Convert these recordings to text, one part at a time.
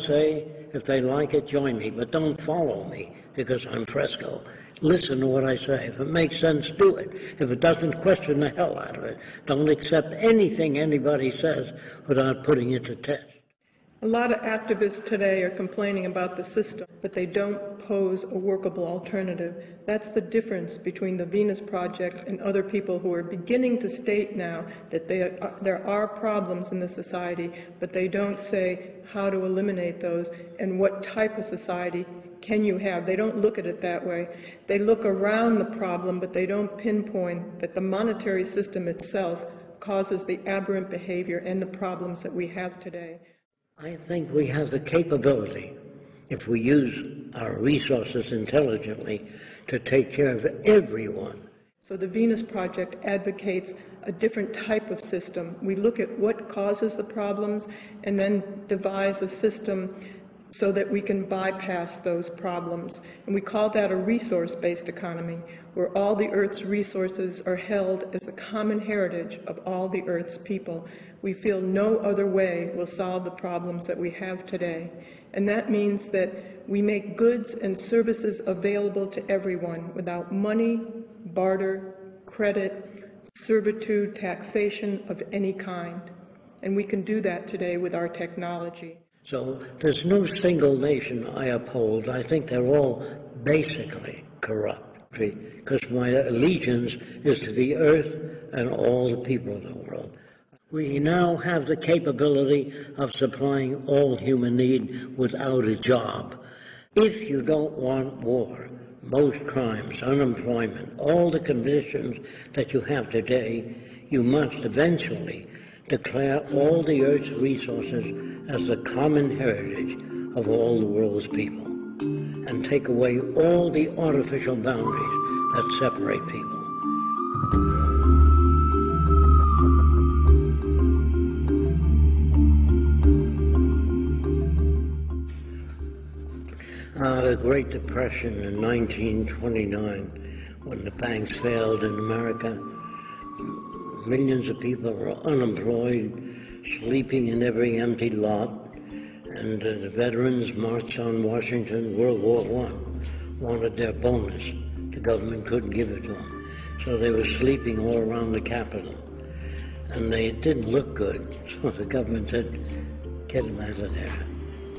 say. If they like it, join me, but don't follow me because I'm Fresco. Listen to what I say. If it makes sense, do it. If it doesn't, question the hell out of it. Don't accept anything anybody says without putting it to test. A lot of activists today are complaining about the system, but they don't pose a workable alternative. That's the difference between the Venus Project and other people who are beginning to state now that there are problems in the society, but they don't say how to eliminate those and what type of society can you have. They don't look at it that way. They look around the problem, but they don't pinpoint that the monetary system itself causes the aberrant behavior and the problems that we have today. I think we have the capability, if we use our resources intelligently, to take care of everyone. So the Venus Project advocates a different type of system. We look at what causes the problems and then devise a system so that we can bypass those problems. And we call that a resource-based economy, where all the Earth's resources are held as the common heritage of all the Earth's people. We feel no other way will solve the problems that we have today. And that means that we make goods and services available to everyone without money, barter, credit, servitude, taxation of any kind. And we can do that today with our technology. So there's no single nation I uphold. I think they're all basically corrupt, because my allegiance is to the earth and all the people of the world. We now have the capability of supplying all human need without a job. If you don't want war, most crimes, unemployment, all the conditions that you have today, you must eventually declare all the Earth's resources as the common heritage of all the world's people, and take away all the artificial boundaries that separate people. The Great Depression in 1929, when the banks failed in America, millions of people were unemployed, sleeping in every empty lot, and the veterans marched on Washington. World War I wanted their bonus. The government couldn't give it to them, so they were sleeping all around the Capitol, and they didn't look good. So the government said, "Get them out of there."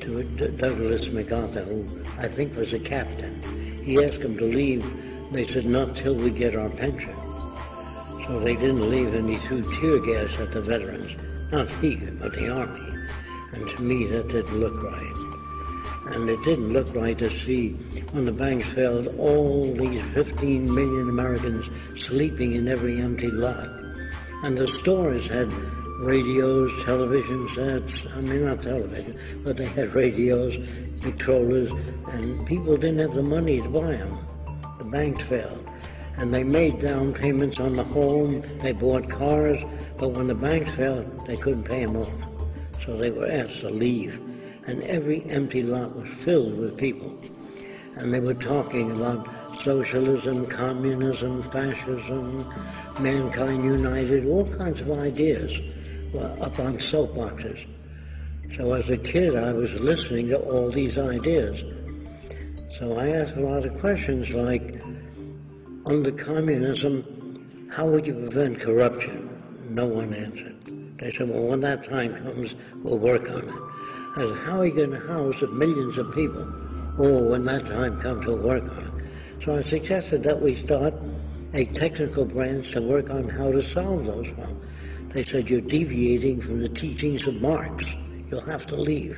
To Douglas MacArthur, who I think was a captain, he asked them to leave. They said, "Not till we get our pension." So they didn't leave, and he threw tear gas at the veterans. Not he, but the Army. And to me, that didn't look right. And it didn't look right to see, when the banks failed, all these 15 million Americans sleeping in every empty lot. And the stores had radios, television sets, not television, but they had radios, controllers, and people didn't have the money to buy them. The banks failed. And they made down payments on the home, they bought cars, but when the banks failed, they couldn't pay them off. So they were asked to leave. And every empty lot was filled with people. And they were talking about socialism, communism, fascism, mankind united, all kinds of ideas up on soapboxes. So as a kid, I was listening to all these ideas. So I asked a lot of questions like, under communism, how would you prevent corruption? No one answered. They said, well, when that time comes, we'll work on it. I said, how are you going to house millions of people? Oh, when that time comes, we'll work on it. So I suggested that we start a technical branch to work on how to solve those problems. They said, you're deviating from the teachings of Marx. You'll have to leave.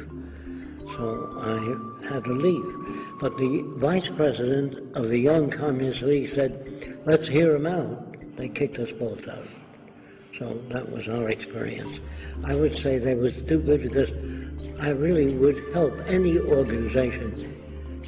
So I had to leave. But the vice president of the Young Communist League said, let's hear him out. They kicked us both out. So that was our experience. I would say they were stupid because I really would help any organization,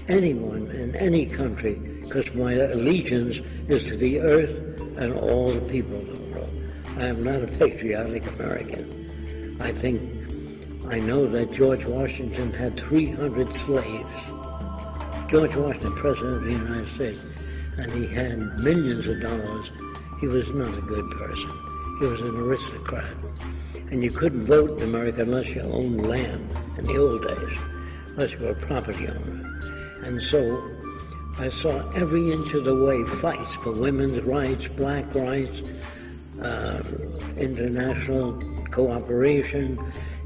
anyone in any country, because my allegiance is to the earth and all the people of the world. I am not a patriotic American. I know that George Washington had 300 slaves. George Washington, President of the United States, and he had millions of dollars. He was not a good person. He was an aristocrat. And you couldn't vote in America unless you owned land in the old days. unless you're a property owner. And so I saw every inch of the way fights for women's rights, black rights, international cooperation,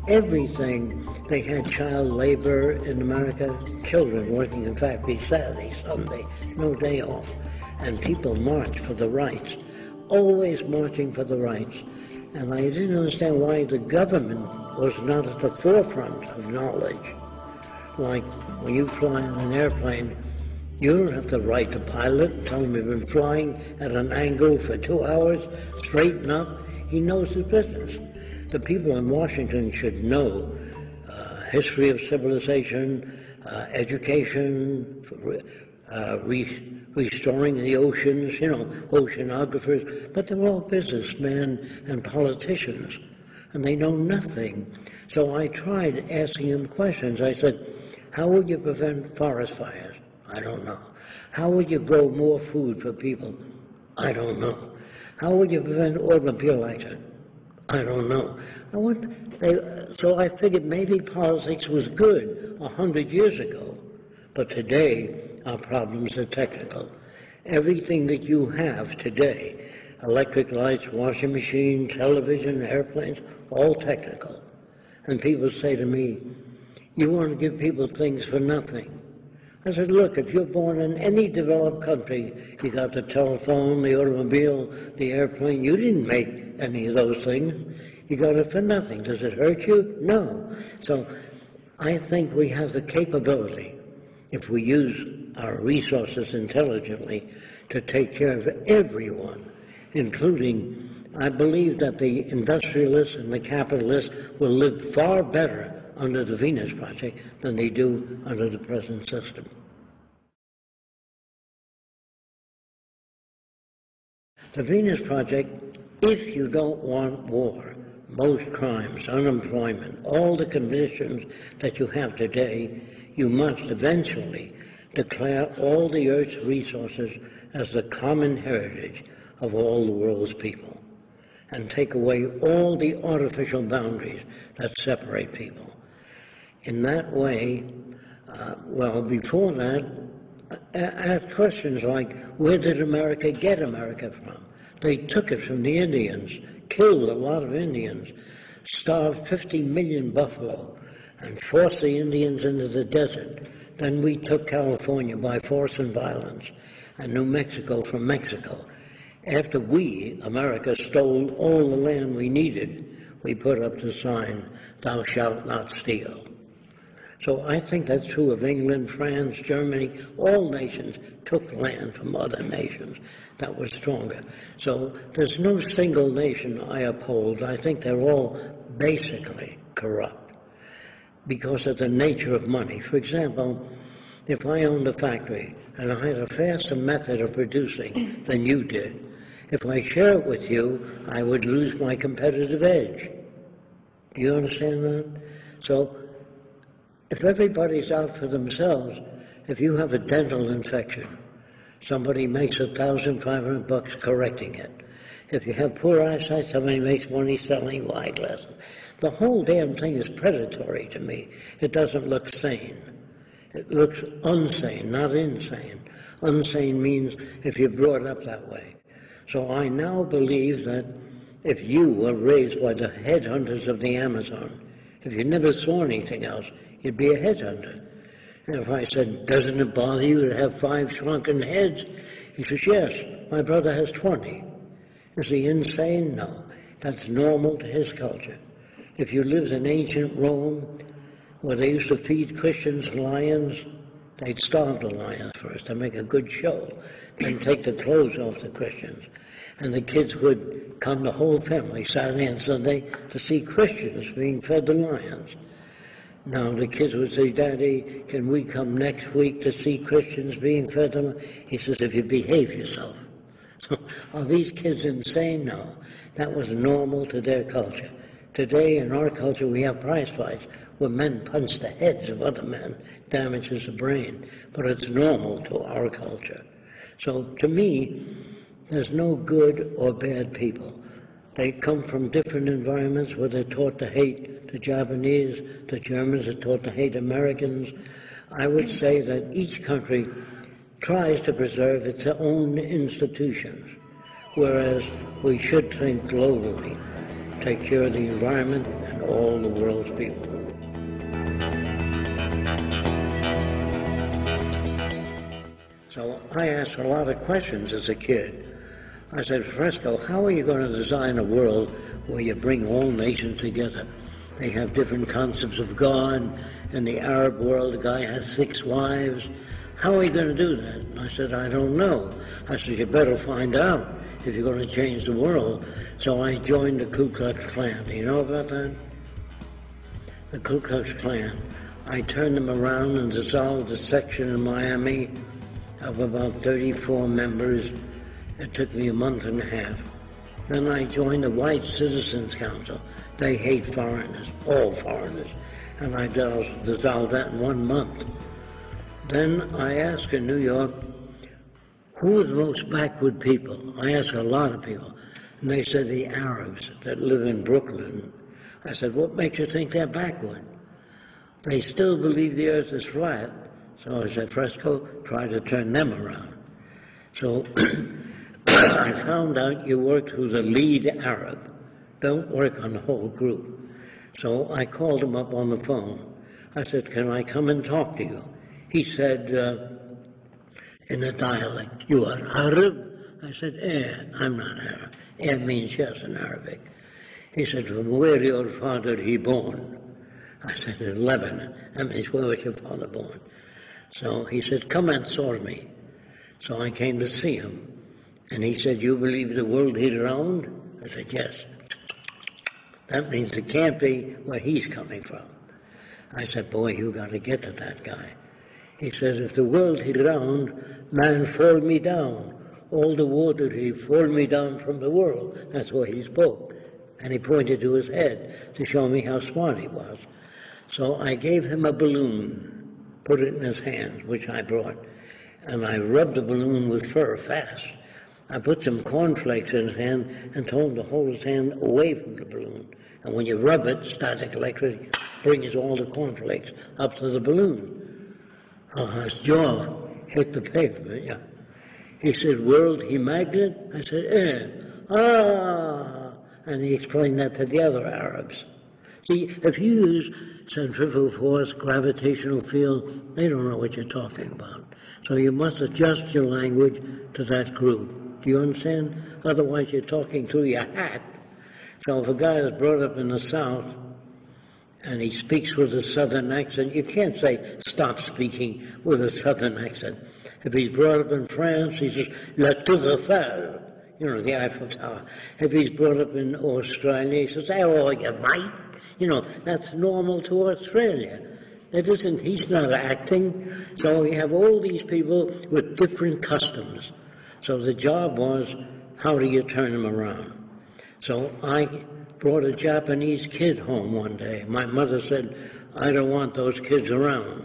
everything. They had child labor in America, children working in factories Saturday, Sunday, no day off. And people marched for the rights, always marching for the rights. And I didn't understand why the government was not at the forefront of knowledge. Like when you fly in an airplane, you don't have the right to pilot, tell him you've been flying at an angle for 2 hours, straighten up. He knows his business. The people in Washington should know history of civilization, education, restoring the oceans, oceanographers, but they're all businessmen and politicians, and they know nothing. So I tried asking them questions. I said, how would you prevent forest fires? I don't know. How would you grow more food for people? I don't know. How would you prevent automobile accidents? I don't know. So I figured maybe politics was good 100 years ago, but today our problems are technical. Everything that you have today, electric lights, washing machine, television, airplanes, all technical. And people say to me, you want to give people things for nothing. I said, look, if you're born in any developed country, you got the telephone, the automobile, the airplane. You didn't make any of those things. You got it for nothing. Does it hurt you? No. So I think we have the capability, if we use our resources intelligently, to take care of everyone, including, I believe that the industrialists and the capitalists will live far better under the Venus Project than they do under the present system. The Venus Project, if you don't want war, most crimes, unemployment, all the conditions that you have today, you must eventually declare all the Earth's resources as the common heritage of all the world's people and take away all the artificial boundaries that separate people. In that way, before that, ask questions like, where did America get America from? They took it from the Indians, killed a lot of Indians, starved 50 million buffalo, and forced the Indians into the desert. Then we took California by force and violence, and New Mexico from Mexico. After we, America, stole all the land we needed, we put up the sign, thou shalt not steal. So I think that's true of England, France, Germany. All nations took land from other nations that were stronger. So there's no single nation I oppose. I think they're all basically corrupt because of the nature of money. For example, if I owned a factory and I had a faster method of producing than you did, if I share it with you, I would lose my competitive edge. Do you understand that? So if everybody's out for themselves, if you have a dental infection, somebody makes $1,500 correcting it. If you have poor eyesight, somebody makes money selling eyeglasses. The whole damn thing is predatory to me. It doesn't look sane. It looks unsane, not insane. Unsane means if you're brought up that way. So I now believe that if you were raised by the headhunters of the Amazon, if you never saw anything else, you'd be a headhunter. And if I said, doesn't it bother you to have 5 shrunken heads? He says, yes, my brother has 20. Is he insane? No. That's normal to his culture. If you lived in ancient Rome, where they used to feed Christians lions, they'd starve the lions first to make a good show, then take the clothes off the Christians. And the kids would come, the whole family, Saturday and Sunday, to see Christians being fed the lions. Now the kids would say, Daddy, can we come next week to see Christians being fed the lions? He says, if you behave yourself. So are these kids insane? No. That was normal to their culture. Today in our culture we have prize fights where men punch the heads of other men, damages the brain. But it's normal to our culture. So to me, there's no good or bad people. They come from different environments where they're taught to hate the Japanese, the Germans are taught to hate Americans. I would say that each country tries to preserve its own institutions, whereas we should think globally, take care of the environment and all the world's people. So I asked a lot of questions as a kid. I said, Fresco, how are you going to design a world where you bring all nations together? They have different concepts of God. In the Arab world, the guy has 6 wives. How are you going to do that? And I said, I don't know. I said, you better find out if you're going to change the world. So I joined the Ku Klux Klan. Do you know about that? The Ku Klux Klan. I turned them around and dissolved a section in Miami of about 34 members. It took me a month and a half. Then I joined the White Citizens Council. They hate foreigners, all foreigners. And I dissolved that in 1 month. Then I asked in New York, who are the most backward people? I asked a lot of people. And they said the Arabs that live in Brooklyn. I said, what makes you think they're backward? They still believe the earth is flat. So I said, Fresco, try to turn them around. So I found out you worked with the lead Arab. Don't work on the whole group. So I called him up on the phone. I said, can I come and talk to you? He said, in a dialect, you are Arab? I said, I'm not Arab. Means yes in Arabic. He said, from where your father he born? I said, in Lebanon. That means, where was your father born? So he said, come and saw me. So I came to see him. And he said, you believe the world is round? I said, yes. That means it can't be where he's coming from. I said, boy, you got to get to that guy. He said, if the world is round, man fall me down. All the water, he fall me down from the world. That's what he spoke. And he pointed to his head to show me how smart he was. So I gave him a balloon, put it in his hands, which I brought, and I rubbed the balloon with fur fast. I put some cornflakes in his hand and told him to hold his hand away from the balloon. And when you rub it, static electricity brings all the cornflakes up to the balloon. Oh, his jaw hit the pavement, yeah. He said, world, he magnet? I said, and he explained that to the other Arabs. See, if you use centrifugal force, gravitational field, they don't know what you're talking about. So you must adjust your language to that group. Do you understand? Otherwise, you're talking through your hat. So if a guy is brought up in the South and he speaks with a Southern accent, you can't say, stop speaking with a Southern accent. If he's brought up in France, he says, La Tour Eiffel, you know, the Eiffel Tower. If he's brought up in Australia, he says, how are you, mate? You know, that's normal to Australia. It isn't, he's not acting. So we have all these people with different customs. So the job was, how do you turn them around? So I brought a Japanese kid home one day. My mother said, I don't want those kids around.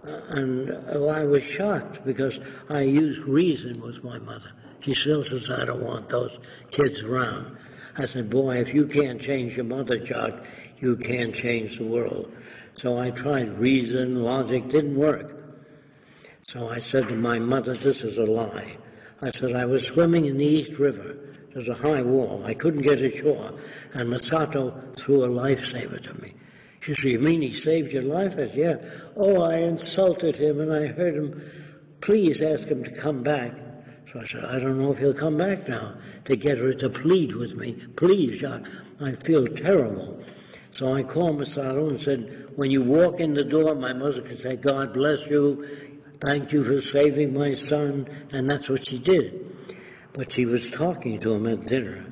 And I was shocked because I used reason with my mother. She still says, I don't want those kids around. I said, boy, if you can't change your mother, Jacque, you can't change the world. So I tried reason, logic, didn't work. So I said to my mother, this is a lie. I said, I was swimming in the East River. There's a high wall. I couldn't get ashore. And Masato threw a lifesaver to me. She said, you mean he saved your life? I said, yeah. Oh, I insulted him, and I heard him, please ask him to come back. So I said, I don't know if he'll come back now, to get her to plead with me. Please, Jacque, I feel terrible. So I called Masato and said, when you walk in the door, my mother can say, God bless you, thank you for saving my son, and that's what she did. But she was talking to him at dinner.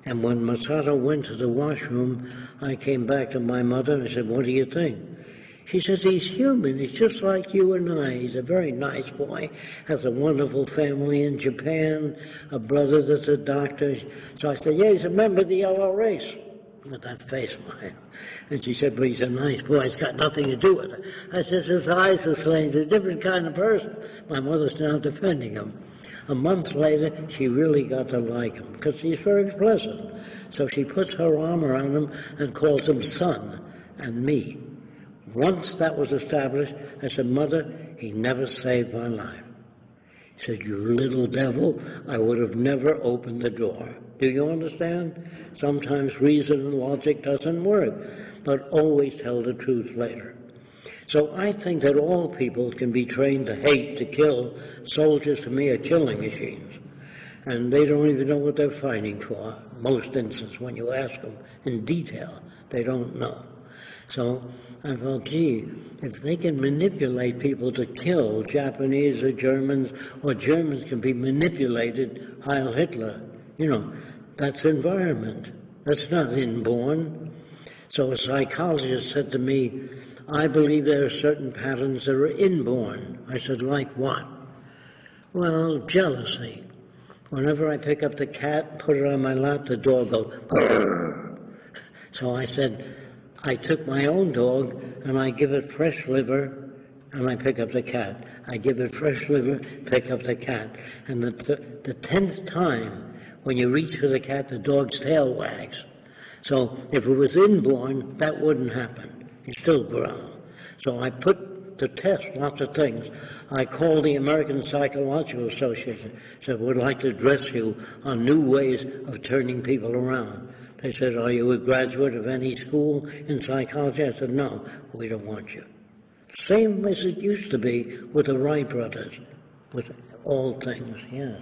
And when Masato went to the washroom, I came back to my mother and I said, what do you think? She says, he's human. He's just like you and I. He's a very nice boy, has a wonderful family in Japan, a brother that's a doctor. So I said, yeah, he's a member of the yellow race. With that face of mine. And she said, but he's a nice boy. It's got nothing to do with it. I said, his eyes are slain. He's a different kind of person. My mother's now defending him. A month later, she really got to like him because he's very pleasant. So she puts her arm around him and calls him son and me. Once that was established, I said, Mother, he never saved my life. He said, you little devil, I would have never opened the door. Do you understand? Sometimes reason and logic doesn't work, but always tell the truth later. So I think that all people can be trained to hate, to kill. Soldiers, to me, are killing machines. And they don't even know what they're fighting for. Most instances, when you ask them in detail, they don't know. So I thought, gee, if they can manipulate people to kill Japanese or Germans can be manipulated, Heil Hitler, that's environment. That's not inborn. So a psychologist said to me, I believe there are certain patterns that are inborn. I said, like what? Well, jealousy. Whenever I pick up the cat, put it on my lap, the dog goes, Grr. So I said, I took my own dog and I give it fresh liver and I pick up the cat. I give it fresh liver, pick up the cat. And the 10th time, when you reach for the cat, the dog's tail wags. So if it was inborn, that wouldn't happen. He still growl. So I put to test lots of things. I called the American Psychological Association, said, would like to address you on new ways of turning people around. They said, are you a graduate of any school in psychology? I said, no, we don't want you. Same as it used to be with the Wright brothers, with all things, yes.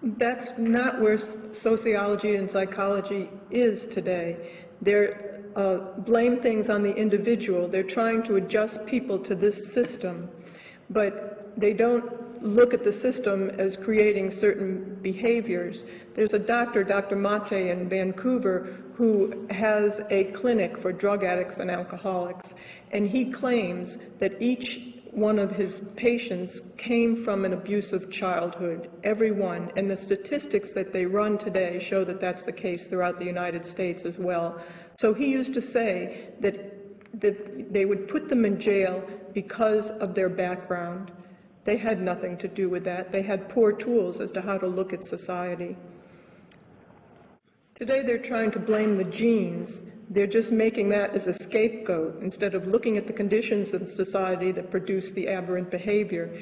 That's not where sociology and psychology is today. They're blame things on the individual. They're trying to adjust people to this system, but they don't look at the system as creating certain behaviors. There's a doctor, Dr. Mate in Vancouver, who has a clinic for drug addicts and alcoholics, and he claims that each one of his patients came from an abusive childhood, every one, and the statistics that they run today show that that's the case throughout the United States as well. So he used to say that they would put them in jail because of their background. They had nothing to do with that. They had poor tools as to how to look at society. Today they're trying to blame the genes. They're just making that as a scapegoat instead of looking at the conditions of society that produce the aberrant behavior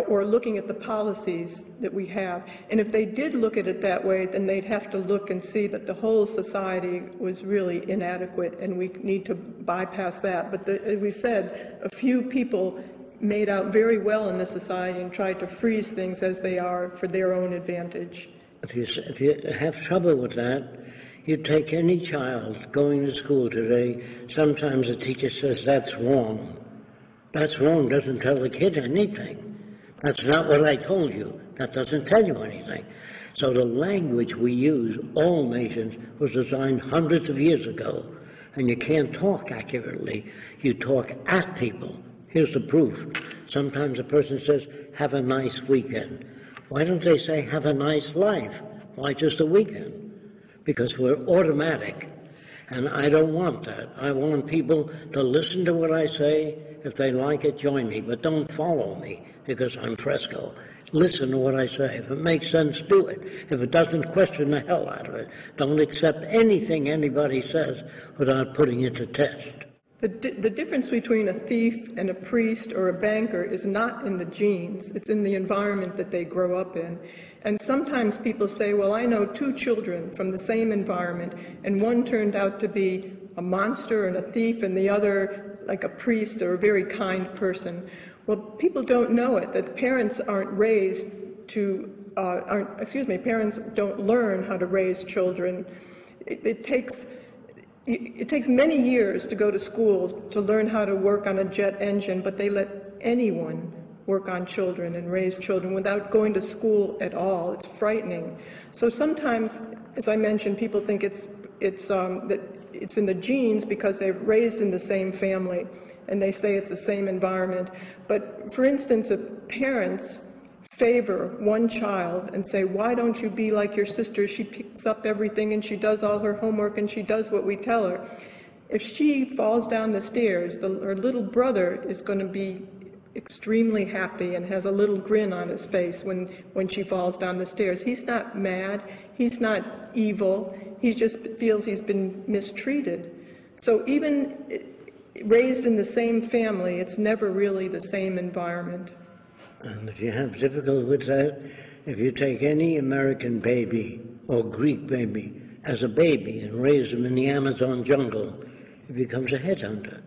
or looking at the policies that we have. And if they did look at it that way, then they'd have to look and see that the whole society was really inadequate and we need to bypass that. But as we said, a few people made out very well in this society and tried to freeze things as they are for their own advantage. If you have trouble with that, you take any child going to school today, sometimes the teacher says, that's wrong. That's wrong doesn't tell the kid anything. That's not what I told you. That doesn't tell you anything. So the language we use, all nations, was designed hundreds of years ago. And you can't talk accurately. You talk at people. Here's the proof. Sometimes a person says, have a nice weekend. Why don't they say, have a nice life? Why just a weekend? Because we're automatic. And I don't want that. I want people to listen to what I say. If they like it, join me. But don't follow me because I'm Fresco. Listen to what I say. If it makes sense, do it. If it doesn't, question the hell out of it. Don't accept anything anybody says without putting it to test. The difference between a thief and a priest or a banker is not in the genes. It's in the environment that they grow up in. And sometimes people say, well, I know two children from the same environment, and one turned out to be a monster and a thief, and the other like a priest or a very kind person. Well, people don't know it, that parents aren't raised to, parents don't learn how to raise children. It takes many years to go to school to learn how to work on a jet engine, but they let anyone work on children and raise children without going to school at all. It's frightening. So sometimes, as I mentioned, people think that it's in the genes because they're raised in the same family, and they say it's the same environment. But for instance, if parents favor one child and say, why don't you be like your sister? She picks up everything and she does all her homework and she does what we tell her. If she falls down the stairs, her little brother is going to be extremely happy and has a little grin on his face when she falls down the stairs. He's not mad. He's not evil. he just feels he's been mistreated. So even raised in the same family, it's never really the same environment. And if you have difficulty with that, if you take any American baby or Greek baby as a baby and raise him in the Amazon jungle, he becomes a headhunter.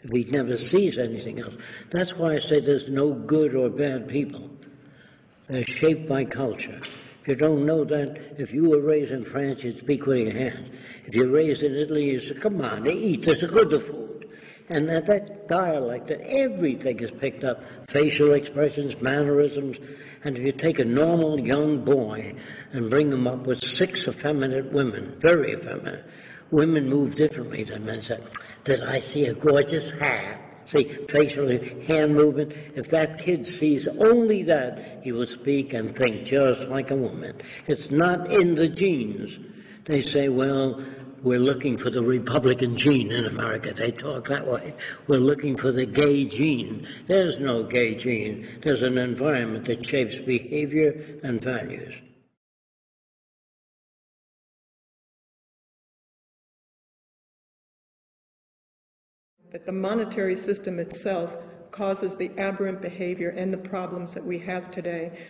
If he never sees anything else. That's why I say there's no good or bad people. They're shaped by culture. If you don't know that, if you were raised in France, you'd speak with your hand. If you're raised in Italy, you say, come on, they eat, there's a good food. And that dialect, that everything is picked up, facial expressions, mannerisms. And if you take a normal young boy and bring him up with 6 effeminate women, very effeminate, women move differently than men. Say, did I see a gorgeous hat? See, facial hand movement. If that kid sees only that, he will speak and think just like a woman. It's not in the genes. They say, well, we're looking for the Republican gene in America. They talk that way. We're looking for the gay gene. There's no gay gene. There's an environment that shapes behavior and values. That the monetary system itself causes the aberrant behavior and the problems that we have today.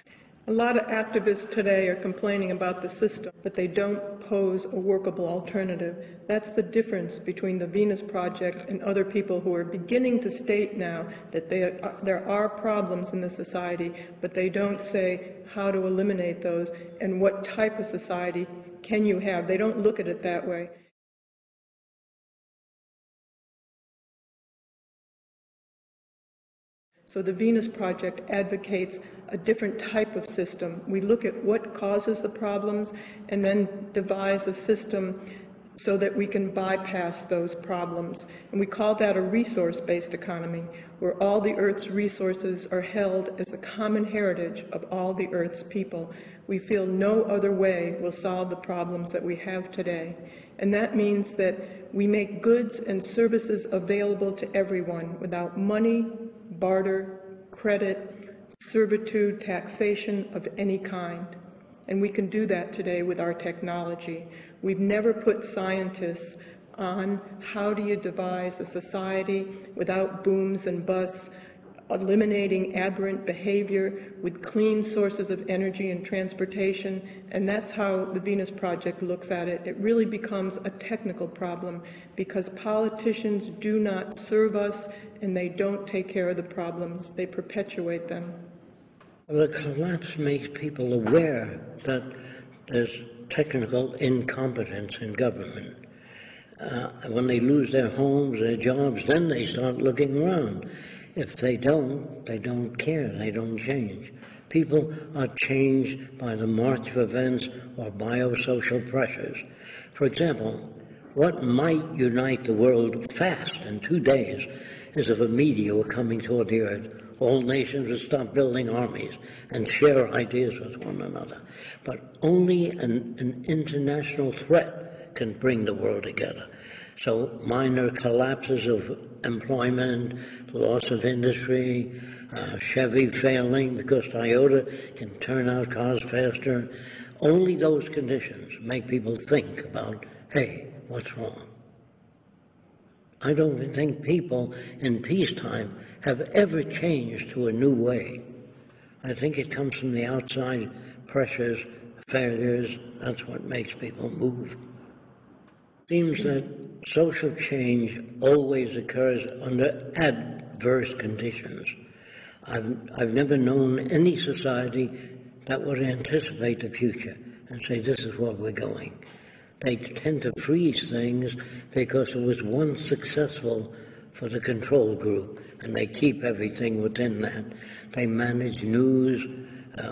A lot of activists today are complaining about the system, but they don't pose a workable alternative. That's the difference between the Venus Project and other people who are beginning to state now that there are problems in the society, but they don't say how to eliminate those and what type of society can you have. They don't look at it that way. So the Venus Project advocates a different type of system. We look at what causes the problems and then devise a system so that we can bypass those problems. And we call that a resource-based economy, where all the Earth's resources are held as the common heritage of all the Earth's people. We feel no other way will solve the problems that we have today. And that means that we make goods and services available to everyone without money, barter, credit, servitude, taxation of any kind. And we can do that today with our technology. We've never put scientists on how do you devise a society without booms and busts, eliminating aberrant behavior with clean sources of energy and transportation, and that's how the Venus Project looks at it. It really becomes a technical problem because politicians do not serve us and they don't take care of the problems. They perpetuate them. The collapse makes people aware that there's technical incompetence in government. When they lose their homes, their jobs, then they start looking around. If they don't care, they don't change. People are changed by the march of events or biosocial pressures. For example, what might unite the world fast in 2 days is if a meteor were coming toward the Earth. All nations would stop building armies and share ideas with one another. But only an international threat can bring the world together. So minor collapses of employment, loss of industry, Chevy failing because Toyota can turn out cars faster. Only those conditions make people think about, hey, what's wrong? I don't think people in peacetime have ever changed to a new way. I think it comes from the outside pressures, failures. That's what makes people move. It seems that social change always occurs under adverse conditions. I've never known any society that would anticipate the future and say, this is where we're going. They tend to freeze things because it was once successful for the control group, and they keep everything within that. They manage news.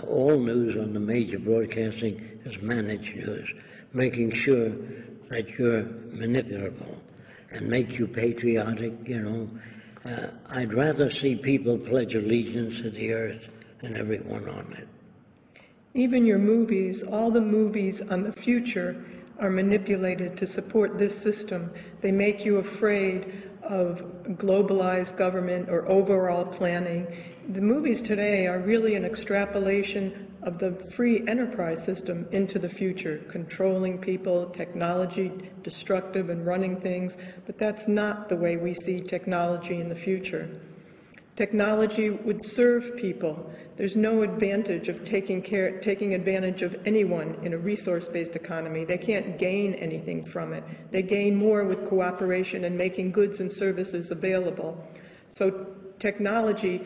All news on the major broadcasting is managed news, making sure that you're manipulable and make you patriotic, I'd rather see people pledge allegiance to the earth than everyone on it. Even your movies, all the movies on the future are manipulated to support this system. They make you afraid of globalized government or overall planning. The movies today are really an extrapolation of the free enterprise system into the future, controlling people, technology, destructive and running things, but that's not the way we see technology in the future. Technology would serve people. There's no advantage of taking advantage of anyone in a resource-based economy. They can't gain anything from it. They gain more with cooperation and making goods and services available. So technology,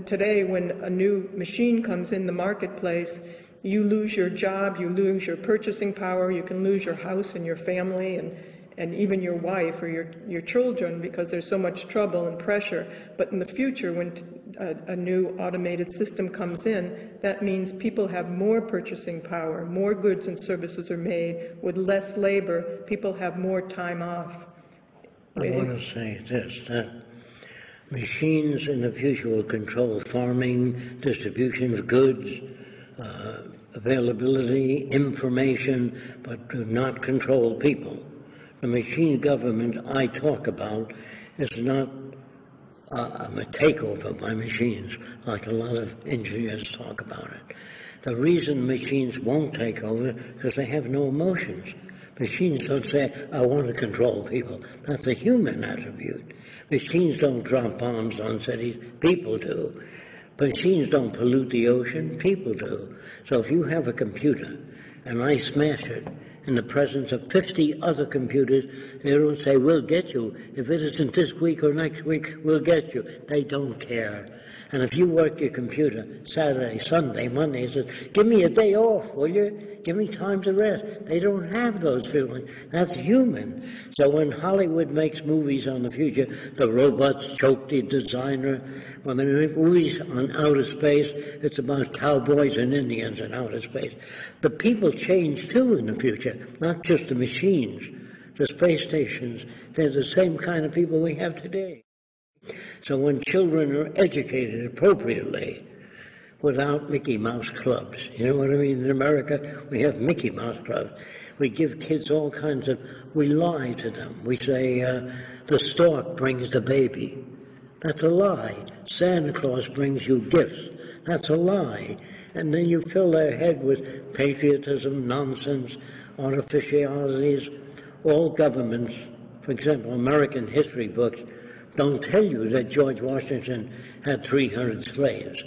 today when a new machine comes in the marketplace, you lose your job, you lose your purchasing power, you can lose your house and your family and even your wife or your children because there's so much trouble and pressure. But in the future, when a new automated system comes in, that means people have more purchasing power, more goods and services are made with less labor, people have more time off. I want to say this, that machines in the future will control farming, distribution of goods, availability, information, but do not control people. The machine government I talk about is not a takeover by machines, like a lot of engineers talk about it. The reason machines won't take over is because they have no emotions. Machines don't say, I want to control people. That's a human attribute. Machines don't drop bombs on cities. People do. Machines don't pollute the ocean. People do. So if you have a computer and I smash it in the presence of 50 other computers, they don't say, we'll get you. If it isn't this week or next week, we'll get you. They don't care. And if you work your computer Saturday, Sunday, Monday, and says, give me a day off, will you? Give me time to rest. They don't have those feelings. That's human. So when Hollywood makes movies on the future, the robots choke the designer. When they make movies on outer space, it's about cowboys and Indians in outer space. The people change too in the future, not just the machines. The space stations, they're the same kind of people we have today. So when children are educated appropriately, without Mickey Mouse clubs, you know what I mean? In America, we have Mickey Mouse clubs. We give kids all kinds of, we lie to them. We say, the stork brings the baby. That's a lie. Santa Claus brings you gifts. That's a lie. And then you fill their head with patriotism, nonsense, artificialities. All governments, for example, American history books, don't tell you that George Washington had 300 slaves.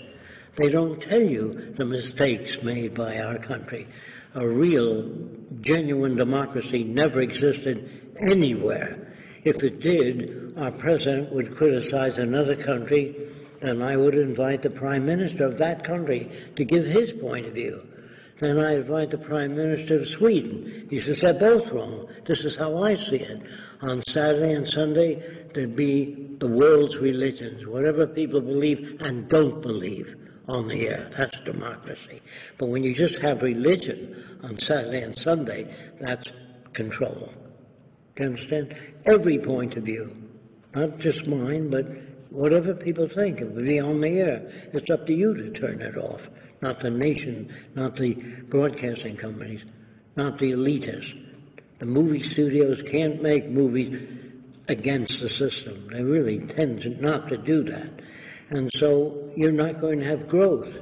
They don't tell you the mistakes made by our country. A real, genuine democracy never existed anywhere. If it did, our president would criticize another country, and I would invite the prime minister of that country to give his point of view. Then I invite the Prime Minister of Sweden. He says, they're both wrong. This is how I see it. On Saturday and Sunday, there'd be the world's religions, whatever people believe and don't believe on the air. That's democracy. But when you just have religion on Saturday and Sunday, that's control. Do you understand? Every point of view, not just mine, but whatever people think, it would be on the air. It's up to you to turn it off. Not the nation, not the broadcasting companies, not the elitists. The movie studios can't make movies against the system. They really tend not to do that. And so you're not going to have growth.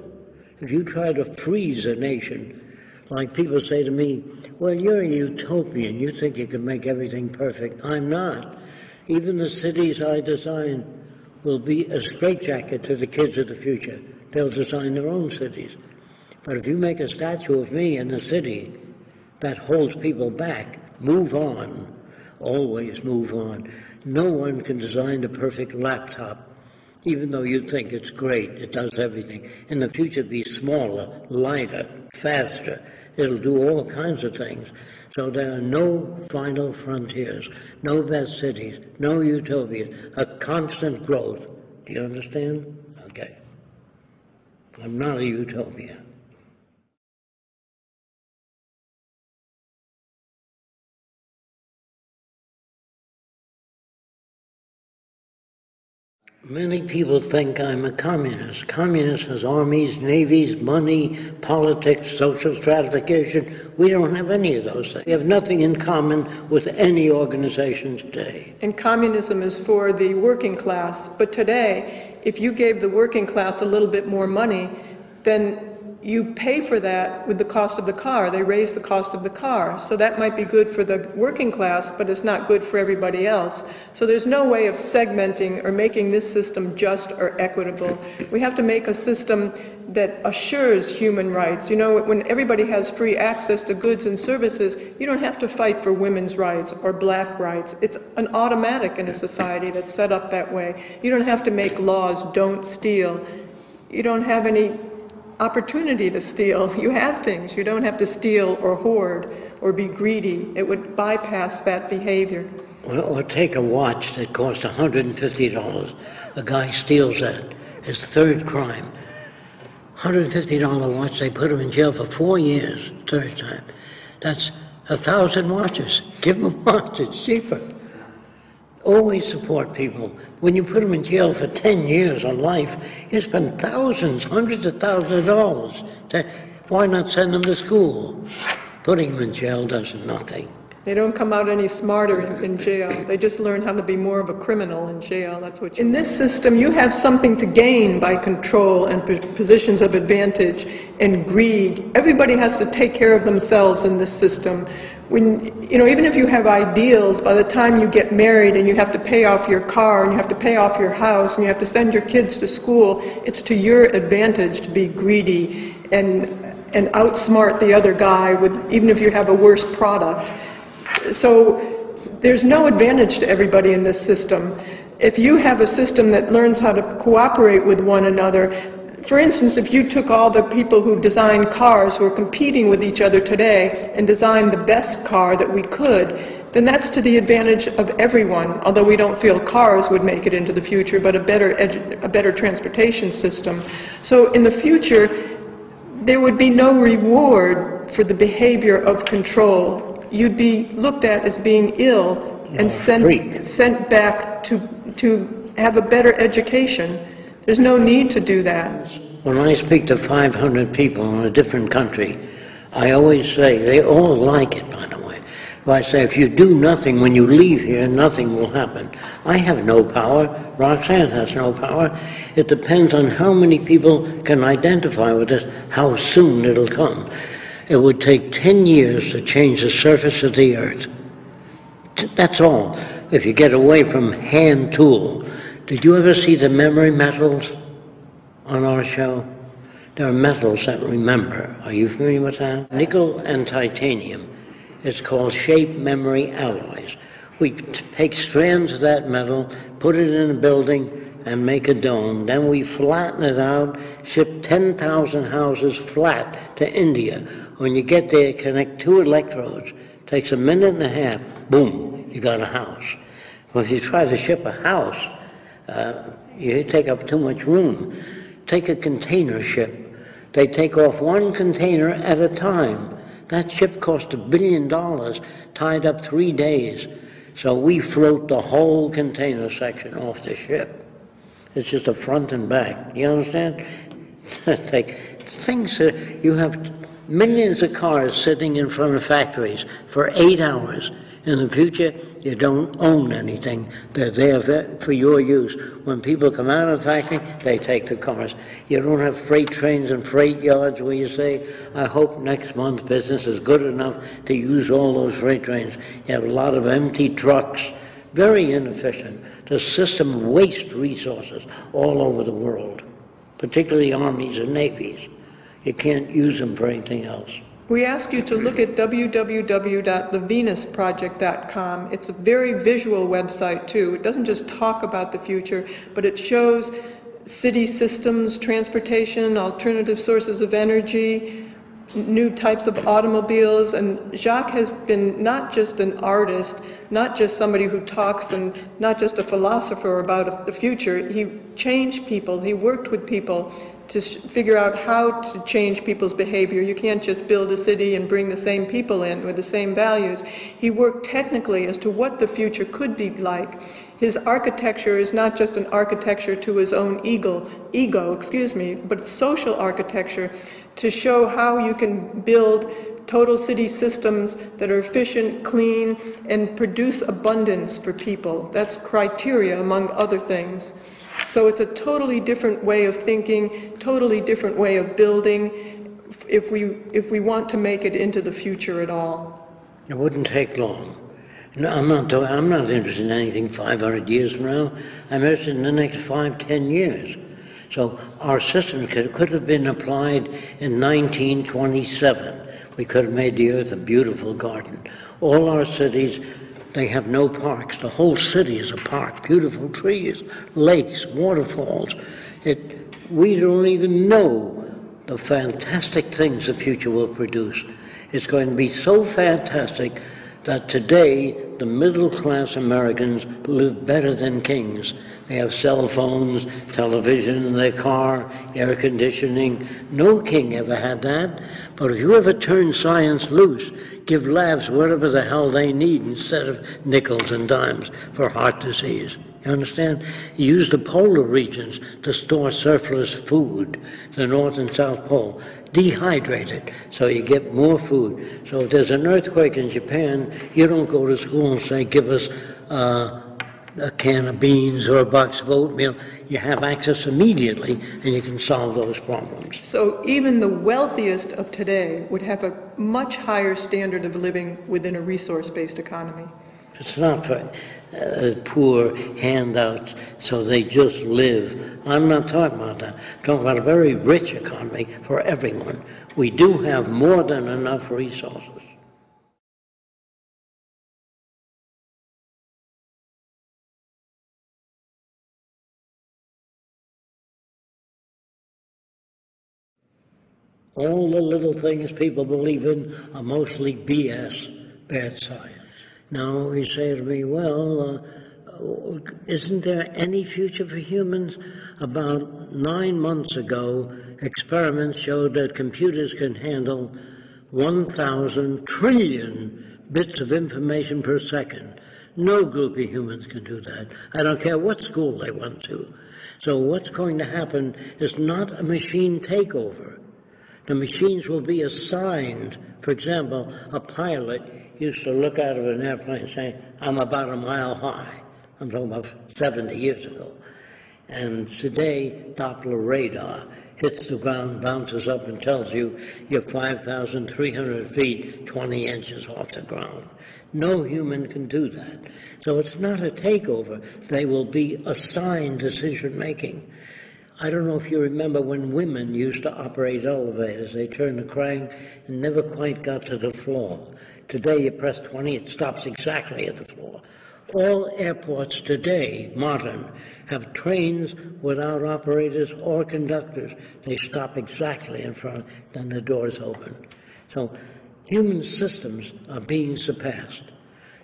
If you try to freeze a nation, like people say to me, well, you're a utopian. You think you can make everything perfect. I'm not. Even the cities I design will be a straitjacket to the kids of the future. They'll design their own cities. But if you make a statue of me in the city that holds people back, move on, always move on. No one can design the perfect laptop, even though you think it's great, it does everything. In the future, it'll be smaller, lighter, faster. It'll do all kinds of things. So there are no final frontiers, no best cities, no utopias, a constant growth. Do you understand? Okay. I'm not a utopia. Many people think I'm a communist. Communist has armies, navies, money, politics, social stratification. We don't have any of those things. We have nothing in common with any organization today. And communism is for the working class. But today, if you gave the working class a little bit more money, then you pay for that with the cost of the car. They raise the cost of the car. So that might be good for the working class, but it's not good for everybody else. So there's no way of segmenting or making this system just or equitable. We have to make a system that assures human rights. You know, when everybody has free access to goods and services, you don't have to fight for women's rights or black rights. It's an automatic in a society that's set up that way. You don't have to make laws, don't steal. You don't have any opportunity to steal. You have things. You don't have to steal or hoard or be greedy. It would bypass that behavior. Or take a watch that costs $150. A guy steals that. His third crime. $150 watch, they put him in jail for 4 years, third time. That's 1,000 watches. Give him a watch, it's cheaper. Always support people. When you put them in jail for 10 years or life, you spend thousands, hundreds of thousands of dollars. Why not send them to school? Putting them in jail does nothing. They don't come out any smarter in jail. They just learn how to be more of a criminal in jail. That's what you. In this system, you have something to gain by control and positions of advantage and greed. Everybody has to take care of themselves in this system. When, you know, even if you have ideals, by the time you get married and you have to pay off your car and you have to pay off your house and you have to send your kids to school, it's to your advantage to be greedy and outsmart the other guy with, even if you have a worse product. So there's no advantage to everybody in this system. If you have a system that learns how to cooperate with one another, for instance, if you took all the people who design cars who are competing with each other today and designed the best car that we could, then that's to the advantage of everyone, although we don't feel cars would make it into the future, but a better transportation system. So in the future, there would be no reward for the behavior of control. You'd be looked at as being ill and sent back to have a better education. There's no need to do that. When I speak to 500 people in a different country, I always say, they all like it, by the way. I say, if you do nothing when you leave here, nothing will happen. I have no power. Roxanne has no power. It depends on how many people can identify with this, how soon it'll come. It would take 10 years to change the surface of the earth. That's all. If you get away from hand tool. Did you ever see the memory metals on our show? There are metals that remember. Are you familiar with that? Nickel and titanium. It's called shape memory alloys. We take strands of that metal, put it in a building, and make a dome. Then we flatten it out, ship 10,000 houses flat to India. When you get there, connect 2 electrodes. Takes a minute and a half. Boom, you got a house. Well, if you try to ship a house, you take up too much room. Take a container ship. They take off 1 container at a time. That ship cost $1 billion, tied up 3 days. So we float the whole container section off the ship. It's just a front and back. You understand? It's like things that you have millions of cars sitting in front of factories for 8 hours. In the future, you don't own anything. They're there for your use. When people come out of the factory, they take the cars. You don't have freight trains and freight yards where you say, I hope next month business is good enough to use all those freight trains. You have a lot of empty trucks, very inefficient. The system wastes resources all over the world, particularly armies and navies. You can't use them for anything else. We ask you to look at www.thevenusproject.com. It's a very visual website, too. It doesn't just talk about the future, but it shows city systems, transportation, alternative sources of energy, new types of automobiles. And Jacque has been not just an artist, not just somebody who talks, and not just a philosopher about the future. He changed people. He worked with people to figure out how to change people's behavior. You can't just build a city and bring the same people in with the same values. He worked technically as to what the future could be like. His architecture is not just an architecture to his own ego, but it's social architecture to show how you can build total city systems that are efficient, clean, and produce abundance for people. That's criteria, among other things. So it's a totally different way of thinking, totally different way of building. if we want to make it into the future at all. It wouldn't take long. No, I'm not interested in anything 500 years from now. I'm interested in the next 5, 10 years. So our system could have been applied in 1927. We could have made the earth a beautiful garden. All our cities, they have no parks. The whole city is a park. Beautiful trees, lakes, waterfalls. We don't even know the fantastic things the future will produce. It's going to be so fantastic that today the middle-class Americans live better than kings. They have cell phones, television in their car, air conditioning. No king ever had that. But if you ever turn science loose, give labs whatever the hell they need instead of nickels and dimes for heart disease. You understand? You use the polar regions to store surplus food, the North and South Pole. Dehydrate it so you get more food. So if there's an earthquake in Japan, you don't go to school and say, give us a can of beans or a box of oatmeal. You have access immediately and you can solve those problems. So even the wealthiest of today would have a much higher standard of living within a resource-based economy. It's not for poor handouts so they just live. I'm not talking about that. I'm talking about a very rich economy for everyone. We do have more than enough resources. All the little things people believe in are mostly BS, bad science. Now you say to me, well, isn't there any future for humans? About 9 months ago, experiments showed that computers can handle 1,000 trillion bits of information per second. No group of humans can do that. I don't care what school they went to. So what's going to happen is not a machine takeover. The machines will be assigned. For example, a pilot used to look out of an airplane saying, I'm about a mile high. I'm talking about 70 years ago. And today, Doppler radar hits the ground, bounces up, and tells you you're 5,300 feet, 20 inches off the ground. No human can do that. So it's not a takeover. They will be assigned decision-making. I don't know if you remember when women used to operate elevators. They turned the crank and never quite got to the floor. Today, you press 20, it stops exactly at the floor. All airports today, modern, have trains without operators or conductors. They stop exactly in front, then the doors open. So human systems are being surpassed.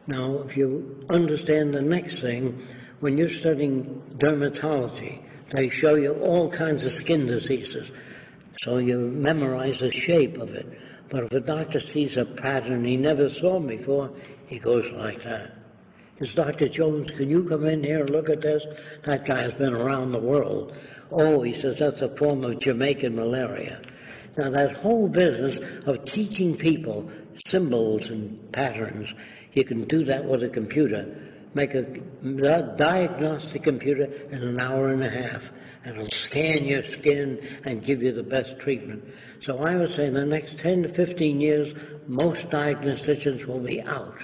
Now, if you understand the next thing, when you're studying dermatology, they show you all kinds of skin diseases. So you memorize the shape of it. But if a doctor sees a pattern he never saw before, he goes like that. Says, Dr. Jones, can you come in here and look at this? That guy has been around the world. Oh, he says, that's a form of Jamaican malaria. Now, that whole business of teaching people symbols and patterns, you can do that with a computer. Make a diagnostic computer in an hour and a half, and it'll scan your skin and give you the best treatment. So I would say in the next 10 to 15 years, most diagnosticians will be out.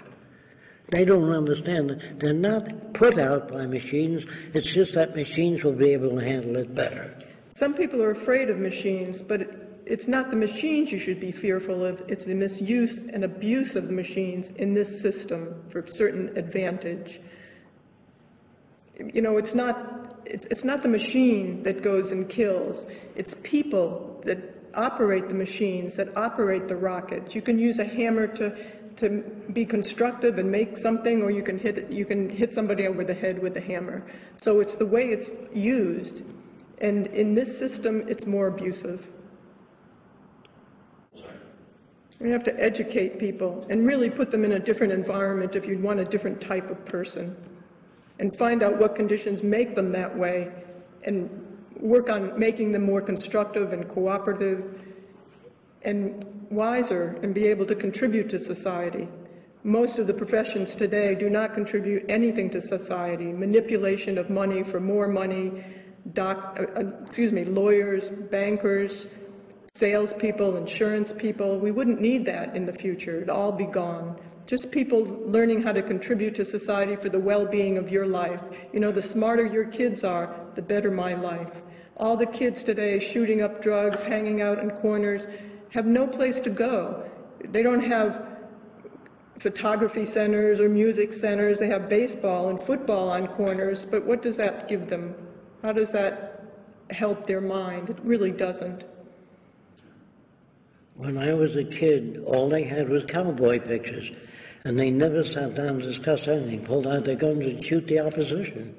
They don't understand that. They're not put out by machines. It's just that machines will be able to handle it better. Some people are afraid of machines, but it's not the machines you should be fearful of. It's the misuse and abuse of the machines in this system for certain advantage. You know, it's not the machine that goes and kills. It's people that operate the machines, that operate the rockets. You can use a hammer to be constructive and make something, or you can hit somebody over the head with a hammer. So it's the way it's used, and in this system, it's more abusive. You have to educate people and really put them in a different environment if you want a different type of person, and find out what conditions make them that way, and work on making them more constructive and cooperative and wiser and be able to contribute to society. Most of the professions today do not contribute anything to society. Manipulation of money for more money, lawyers, bankers, salespeople, insurance people. We wouldn't need that in the future. It'd all be gone. Just people learning how to contribute to society for the well-being of your life. You know, the smarter your kids are, the better my life. All the kids today shooting up drugs, hanging out in corners, have no place to go. They don't have photography centers or music centers. They have baseball and football on corners, but what does that give them? How does that help their mind? It really doesn't. When I was a kid, all they had was cowboy pictures, and they never sat down to discuss anything, pulled out their guns and shoot the opposition.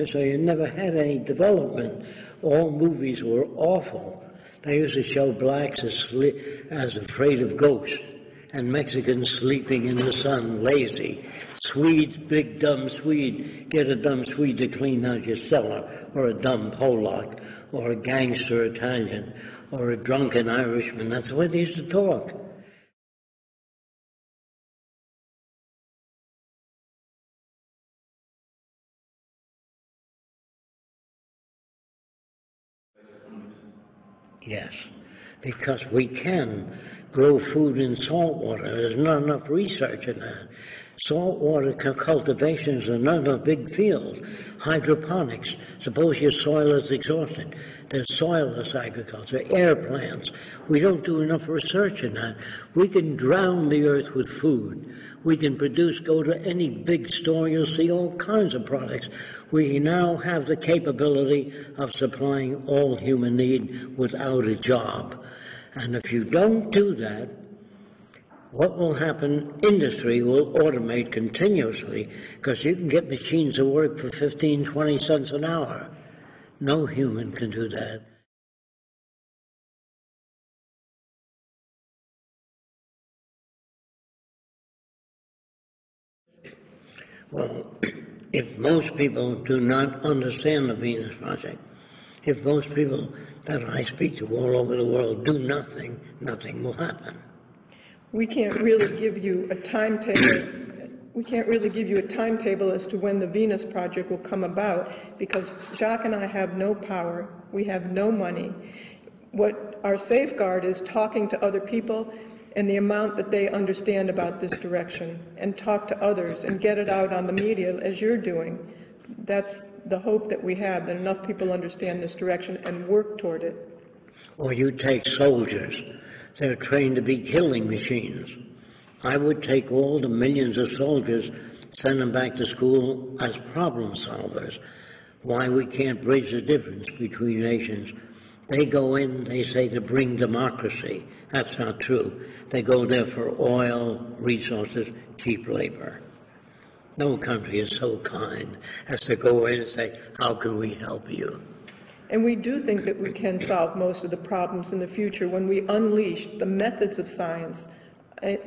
So you never had any development. All movies were awful. They used to show blacks as afraid of ghosts, and Mexicans sleeping in the sun, lazy. Swedes, big dumb Swede, get a dumb Swede to clean out your cellar, or a dumb Polak, or a gangster Italian, or a drunken Irishman. That's the way they used to talk. Yes, because we can grow food in salt water. There's not enough research in that. Saltwater cultivation is another big field. Hydroponics. Suppose your soil is exhausted. There's soilless agriculture, air plants. We don't do enough research in that. We can drown the earth with food. We can produce, go to any big store, you'll see all kinds of products. We now have the capability of supplying all human need without a job. And if you don't do that, what will happen? Industry will automate continuously because you can get machines to work for 15, 20 cents an hour. No human can do that. Well, if most people do not understand the Venus Project, if most people that I speak to all over the world do nothing, nothing will happen. We can't really give you a timetable. We can't really give you a timetable as to when the Venus Project will come about because Jacque and I have no power. We have no money. What our safeguard is talking to other people and the amount that they understand about this direction and talk to others and get it out on the media as you're doing. That's the hope that we have, that enough people understand this direction and work toward it. Or you take soldiers. They're trained to be killing machines. I would take all the millions of soldiers, send them back to school as problem solvers. Why we can't bridge the difference between nations. They go in, they say to bring democracy. That's not true. They go there for oil, resources, cheap labor. No country is so kind as to go in and say, how can we help you? And we do think that we can solve most of the problems in the future when we unleash the methods of science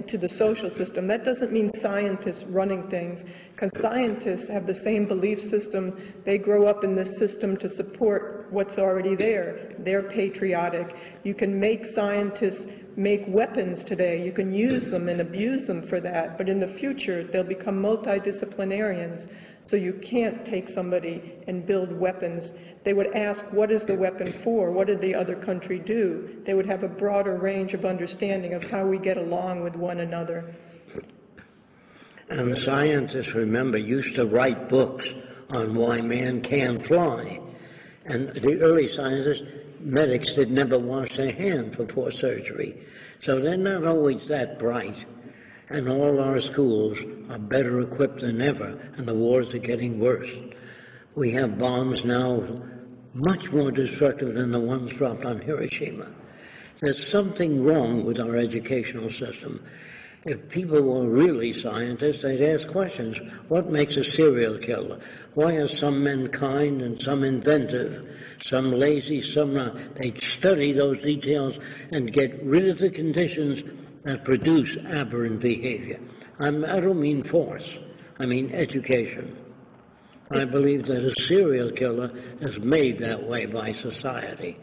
to the social system. That doesn't mean scientists running things, because scientists have the same belief system. They grow up in this system to support what's already there. They're patriotic. You can make scientists make weapons today. You can use them and abuse them for that. But in the future, they'll become multidisciplinarians. So you can't take somebody and build weapons. They would ask, what is the weapon for? What did the other country do? They would have a broader range of understanding of how we get along with one another. And scientists, remember, used to write books on why man can fly. And the early scientists, medics, did never wash their hands before surgery. So they're not always that bright. And all our schools are better equipped than ever, and the wars are getting worse. We have bombs now much more destructive than the ones dropped on Hiroshima. There's something wrong with our educational system. If people were really scientists, they'd ask questions. What makes a serial killer? Why are some men kind and some inventive, some lazy, some not? They'd study those details and get rid of the conditions that produce aberrant behavior. I don't mean force, I mean education. I believe that a serial killer is made that way by society.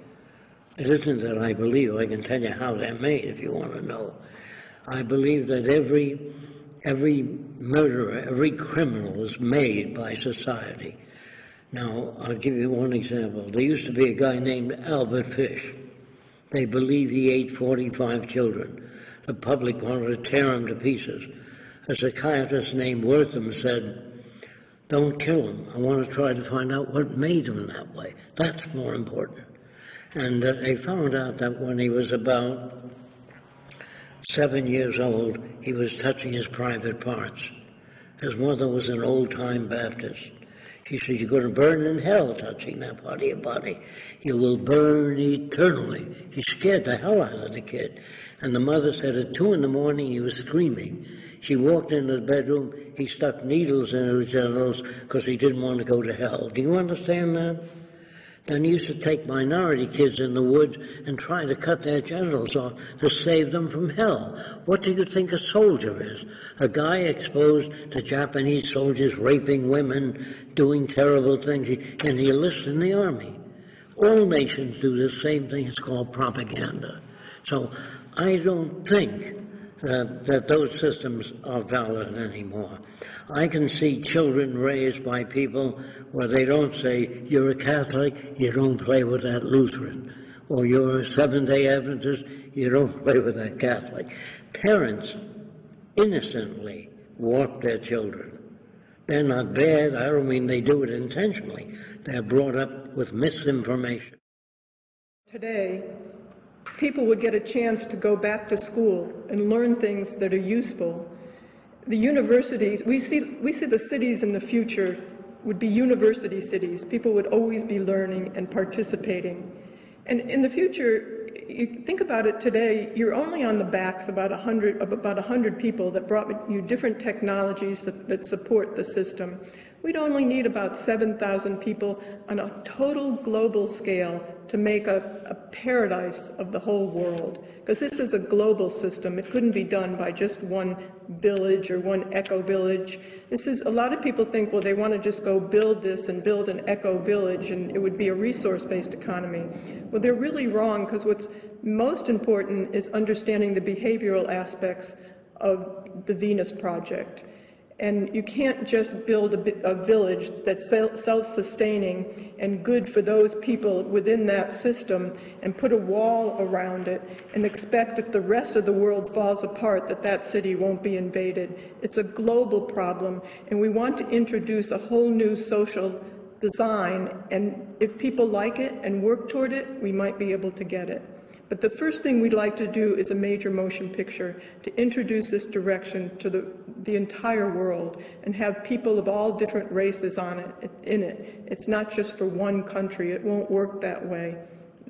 It isn't that I believe. I can tell you how they're made if you want to know. I believe that every murderer, every criminal is made by society. Now, I'll give you one example. There used to be a guy named Albert Fish. They believe he ate 45 children. The public wanted to tear him to pieces. A psychiatrist named Wortham said, "Don't kill him. I want to try to find out what made him that way. That's more important." And they found out that when he was about 7 years old, he was touching his private parts. His mother was an old-time Baptist. She said, "You're going to burn in hell touching that part of your body. You will burn eternally." He scared the hell out of the kid. And the mother said at 2 in the morning he was screaming. She walked into the bedroom. He stuck needles in his genitals because he didn't want to go to hell. Do you understand that? Then he used to take minority kids in the woods and try to cut their genitals off to save them from hell. What do you think a soldier is? A guy exposed to Japanese soldiers raping women, doing terrible things, and he enlists in the army. All nations do the same thing. It's called propaganda. So I don't think that those systems are valid anymore. I can see children raised by people where they don't say, "You're a Catholic, you don't play with that Lutheran," or "You're a Seventh-day Adventist, you don't play with that Catholic." Parents innocently warp their children. They're not bad. I don't mean they do it intentionally. They're brought up with misinformation. Today, people would get a chance to go back to school and learn things that are useful. The universities, we see the cities in the future would be university cities. People would always be learning and participating. And in the future, you think about it today, you're only on the backs of about 100 people that brought you different technologies that support the system. We'd only need about 7,000 people on a total global scale to make a paradise of the whole world. Because this is a global system. It couldn't be done by just one village or one eco-village. A lot of people think, well, they want to just go build this and build an eco-village and it would be a resource-based economy. Well, they're really wrong, because what's most important is understanding the behavioral aspects of the Venus Project. And you can't just build a village that's self-sustaining and good for those people within that system and put a wall around it and expect if the rest of the world falls apart that city won't be invaded. It's a global problem, and we want to introduce a whole new social design, and if people like it and work toward it, we might be able to get it. But the first thing we'd like to do is a major motion picture to introduce this direction to the entire world and have people of all different races in it. It's not just for one country. It won't work that way,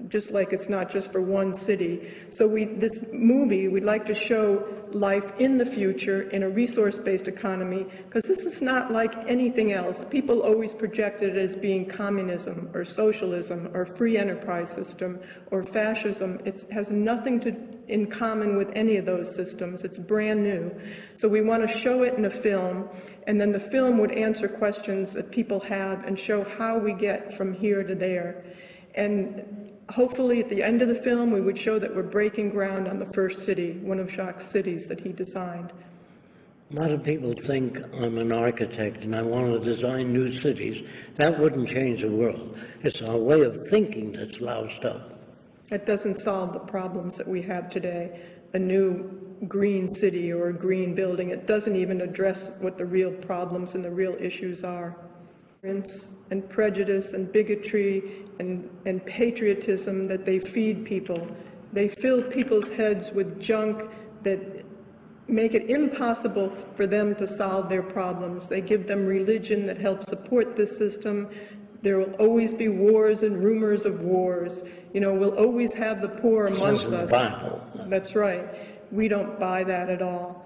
just like it's not just for one city. So this movie, we'd like to show life in the future in a resource-based economy, because this is not like anything else. People always project it as being communism or socialism or free enterprise system or fascism. It has nothing in common with any of those systems. It's brand new. So we want to show it in a film, and then the film would answer questions that people have and show how we get from here to there. And hopefully at the end of the film, we would show that we're breaking ground on the first city, one of Jacque's cities that he designed. A lot of people think I'm an architect and I want to design new cities. That wouldn't change the world. It's our way of thinking that's loused up. That doesn't solve the problems that we have today. A new green city or a green building, it doesn't even address what the real problems and the real issues are. And prejudice and bigotry and patriotism that they feed people. They fill people's heads with junk that make it impossible for them to solve their problems. They give them religion that helps support this system. There will always be wars and rumors of wars. You know, we'll always have the poor amongst us. That's right. We don't buy that at all.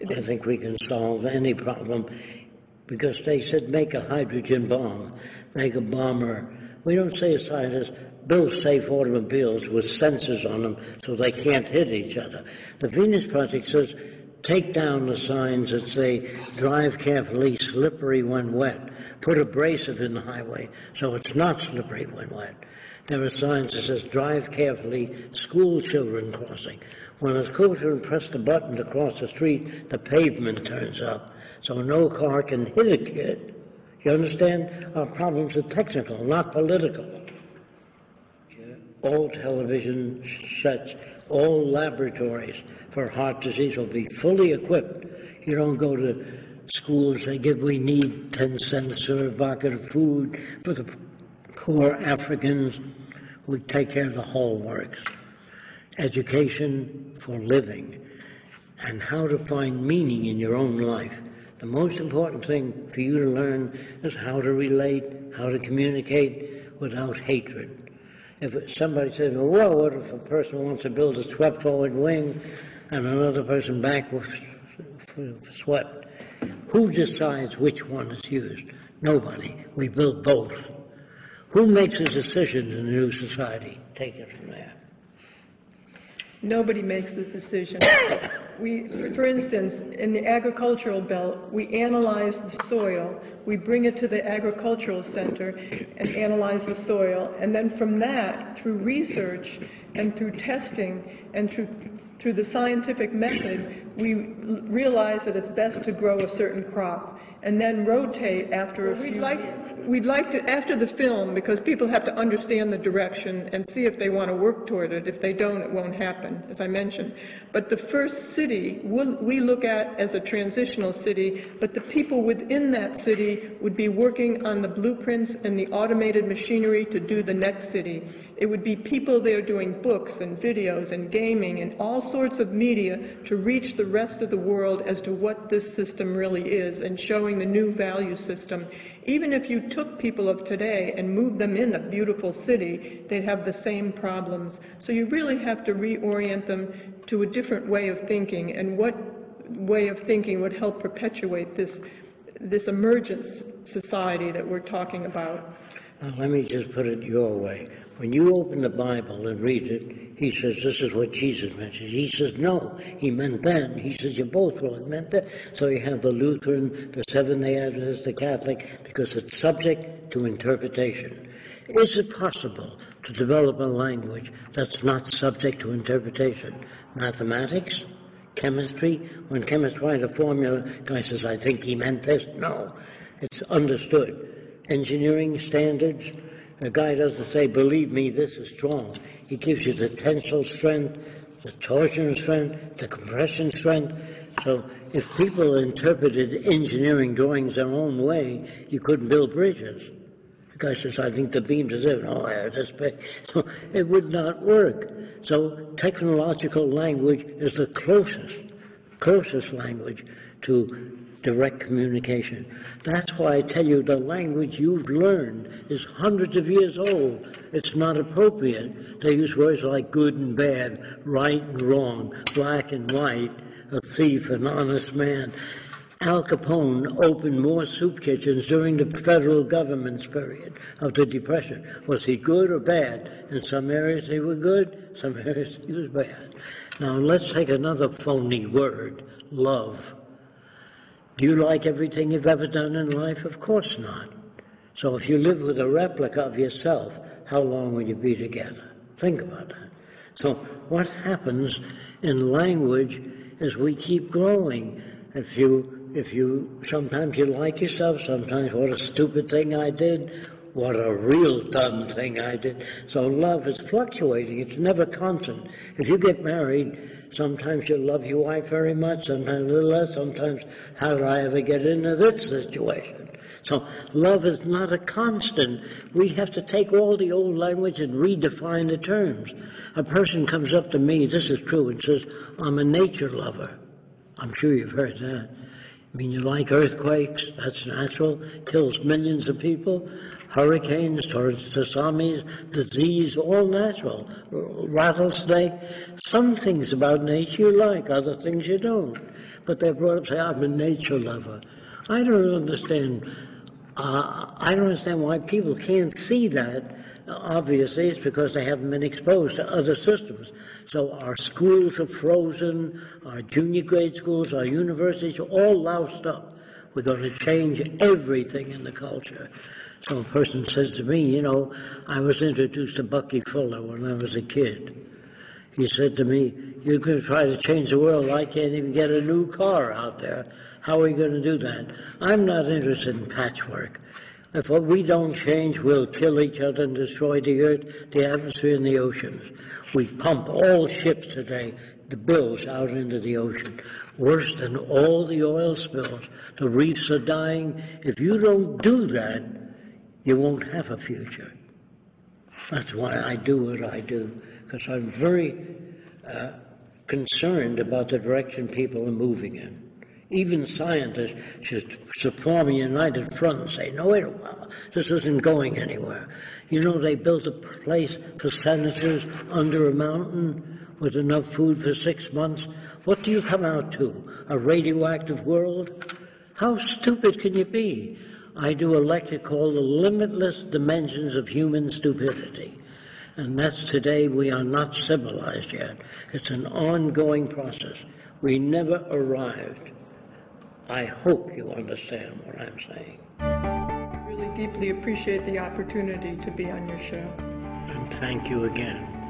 I think we can solve any problem, because they said make a hydrogen bomb, make a bomber. We don't say as scientists, build safe automobiles with sensors on them so they can't hit each other. The Venus Project says take down the signs that say drive carefully, slippery when wet. Put abrasive in the highway so it's not slippery when wet. There are signs that says drive carefully, school children crossing. When a school children press the button to cross the street, the pavement turns up, so no car can hit a kid. You understand? Our problems are technical, not political. all television sets, all laboratories for heart disease will be fully equipped. You don't go to schools, we need 10 cents for a bucket of food for the poor Africans. We take care of the whole works. Education for living and how to find meaning in your own life. The most important thing for you to learn is how to relate, how to communicate without hatred. If somebody says, well, what if a person wants to build a swept forward wing and another person backward swept? Who decides which one is used? Nobody. We build both. Who makes a decision in the new society? Take it from there. Nobody makes the decision. For instance, in the agricultural belt, we analyze the soil. We bring it to the agricultural center and analyze the soil. And then from that, through research and through testing and through the scientific method, we realize that it's best to grow a certain crop and then rotate after a few years. We'd like to, after the film, because people have to understand the direction and see if they want to work toward it. If they don't, it won't happen, as I mentioned. But the first city we look at as a transitional city, but the people within that city would be working on the blueprints and the automated machinery to do the next city. It would be people there doing books and videos and gaming and all sorts of media to reach the rest of the world as to what this system really is and showing the new value system. Even if you took people of today and moved them in a beautiful city, they'd have the same problems. So you really have to reorient them to a different way of thinking, and what way of thinking would help perpetuate this emergent society that we're talking about. Let me just put it your way. When you open the Bible and read it, he says, this is what Jesus meant. He says, no, he meant that. He says, you're both wrong. He meant that. So you have the Lutheran, the Seventh-day Adventist, the Catholic, because it's subject to interpretation. Is it possible to develop a language that's not subject to interpretation? Mathematics? Chemistry? When chemists write a formula, guy says, I think he meant this. No, it's understood. Engineering standards, the guy doesn't say, believe me, this is strong. He gives you the tensile strength, the torsion strength, the compression strength. So if people interpreted engineering drawings their own way, you couldn't build bridges. The guy says, I think the beams are there. Oh, they're this big. So it would not work. So technological language is the closest language to direct communication. That's why I tell you the language you've learned is hundreds of years old. It's not appropriate. They use words like good and bad, right and wrong, black and white, a thief, an honest man. Al Capone opened more soup kitchens during the federal government's period of the Depression. Was he good or bad? In some areas he was good, some areas he was bad. Now let's take another phony word, love. Do you like everything you've ever done in life? Of course not. So if you live with a replica of yourself, how long will you be together? Think about that. So what happens in language is we keep growing. If you sometimes you like yourself, sometimes what a stupid thing I did, what a real dumb thing I did. So love is fluctuating. It's never constant. If you get married, sometimes you love your wife very much, sometimes a little less, sometimes how did I ever get into this situation? So love is not a constant. We have to take all the old language and redefine the terms. A person comes up to me, this is true, and says, I'm a nature lover. I'm sure you've heard that. I mean, you like earthquakes, that's natural, kills millions of people. Hurricanes, tsunamis, disease, all natural. Rattlesnake, some things about nature you like, other things you don't. But they're brought up, say, I'm a nature lover. I don't understand why people can't see that. Obviously, it's because they haven't been exposed to other systems. So our schools are frozen, our junior grade schools, our universities are all loused up. We're going to change everything in the culture. So a person says to me, you know, I was introduced to Bucky Fuller when I was a kid. He said to me, you're going to try to change the world. I can't even get a new car out there. How are you going to do that? I'm not interested in patchwork. If we don't change, we'll kill each other and destroy the earth, the atmosphere, and the oceans. We pump all ships today, the bills out into the ocean. Worse than all the oil spills. The reefs are dying. If you don't do that, you won't have a future. That's why I do what I do, because I'm very concerned about the direction people are moving in. Even scientists should form a united front and say, no, wait a while, this isn't going anywhere. You know, they built a place for senators under a mountain with enough food for 6 months. What do you come out to? A radioactive world? How stupid can you be? I do a lecture called The Limitless Dimensions of Human Stupidity. And that's today. We are not civilized yet. It's an ongoing process. We never arrived. I hope you understand what I'm saying. I really deeply appreciate the opportunity to be on your show. And thank you again.